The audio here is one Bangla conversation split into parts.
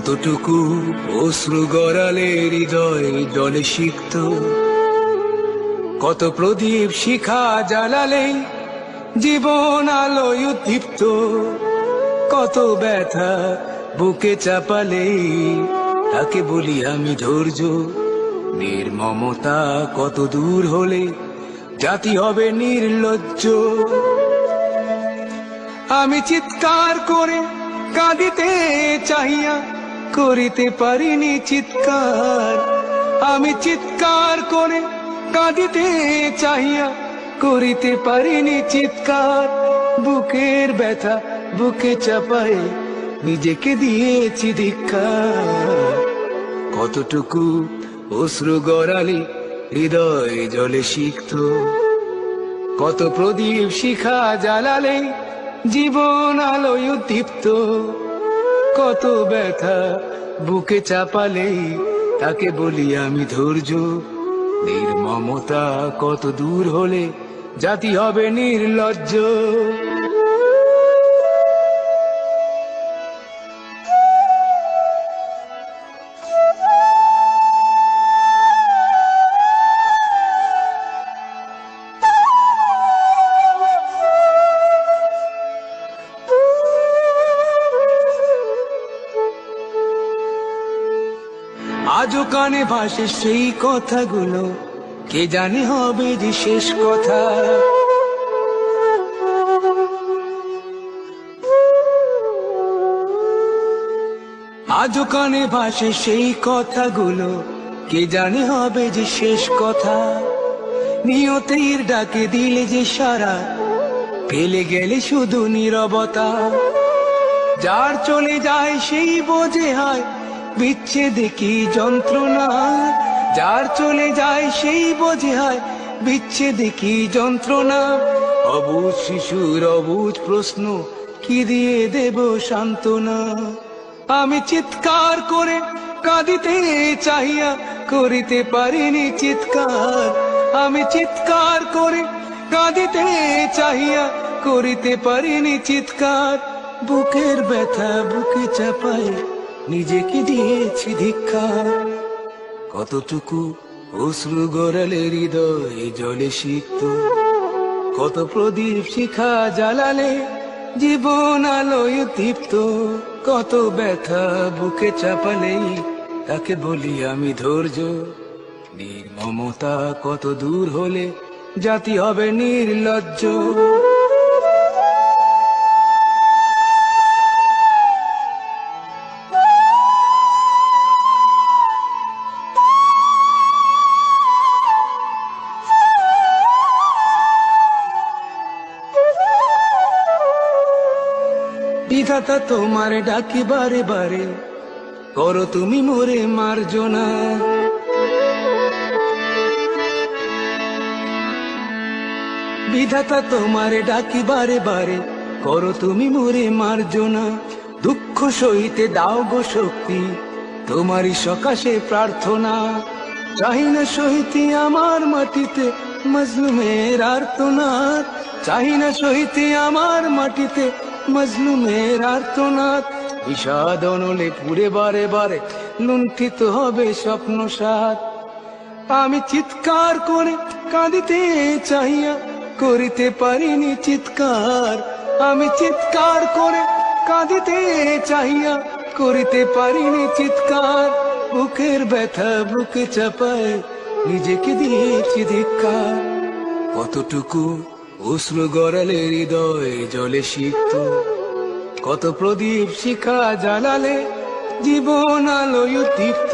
কতটুকু অশ্রু গড়ালে হৃদয় জলে সিক্ত, কত প্রদীপ শিখা জ্বালালে জীবন আলোয় উদ্দীপ্ত, কত ব্যথা বুকে চাপালে তাকে বলি আমি ধৈর্য। নির্মমতা কত দূর হলে জাতি হবে নির্লজ্জ। আমি চিৎকার করে কাঁদিতে চাহিয়া করিতে পারিনি চিৎকার। আমি চিৎকার করে কাঁদিতে চাহিয়া করিতে পারিনি চিৎকার। বুকের ব্যথা বুকে চাপায় নিজেকে দিয়েছি ধিক্কার। কতটুকু অশ্রু গড়ালে হৃদয় জলে সিক্ত, কত প্রদীপ শিখা জ্বালালে জীবন আলোয় উদ্দীপ্ত, কত ব্যথা বুকে চাপালে তাকে বলি আমি ধৈর্য। নির্মমতা কত দূর হলে জাতি হবে নির্লজ্জ। আজও কানে ভাসে সেই কথাগুলো, কে জানে হবে যে শেষ কথা। আজও কানে ভাসে সেই কথাগুলো, কে জানে হবে যে শেষ কথা। নিয়তির ডাকে দিলে যে সারা, ফেলে গেলে শুধু নীরবতা। যার চলে যায় সেই বোঝে হয় বিচ্ছেদে কি যন্ত্রণা। যার চলে যায় সেই বোঝে হয় বিচ্ছেদে কি যন্ত্রণা। অবুঝ শিশুর অবুঝ প্রশ্ন, কি দিয়ে দেব সান্ত্বনা। আমি চিৎকার করে কাঁদিতে চাহিয়া করিতে পারিনি চিৎকার। আমি চিৎকার করে কাঁদিতে চাহিয়া করিতে পারিনি চিৎকার। বুকের ব্যথা বুকে চাপায় নিজেকে দিয়েছি ধিক্কার। কতটুকু অশ্রু গড়ালে হৃদয় জলে সিক্ত, কত প্রদীপ শিখা জ্বালালে জীবন আলোয় উদ্দীপ্ত, কত ব্যথা বুকে চাপালে তাকে বলি আমি ধৈর্য। নির্মমতা কত দূর হলে জাতি হবে নির্লজ্জ। বিধাতা তোমার ডাকি বারে বারে, করো তুমি মোরে মার্জনা। বিধাতা তোমার ডাকি বারে বারে, করো তুমি মোরে মার্জনা। দুঃখ সইতে দাও গো শক্তি, তোমারই সকাশে প্রার্থনা। চাহি না সহিতে আমার মাটিতে মজলুমের আর্তনাদ। চাহি না সহিতে আমার মাটিতে মজলুমের আর্তনাদ। বিষাদ অনলে পুড়ে বারে বারে লুণ্ঠিত হবে স্বপ্ন সাথ। আমি চিৎকার করে কাঁদিতে চাহিয়া করিতে পারিনি চিৎকার। আমি চিৎকার করে কাঁদিতে চাহিয়া করিতে পারিনি চিৎকার। বুকের ব্যথা বুকে চাপায় নিজেকে দিয়েছি ধিক্কার। কতটুকু অশ্রু গড়ালে হৃদয় জলে সিক্ত, কত প্রদীপ শিখা জ্বালালে জীবন আলোয় উদ্দীপ্ত,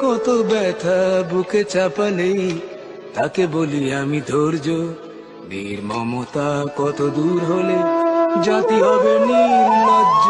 কত ব্যথা বুকে চাপালে তাকে বলি আমি ধৈর্য। নির্মমতা কত দূর হলে জাতি হবে নির্লজ্জ।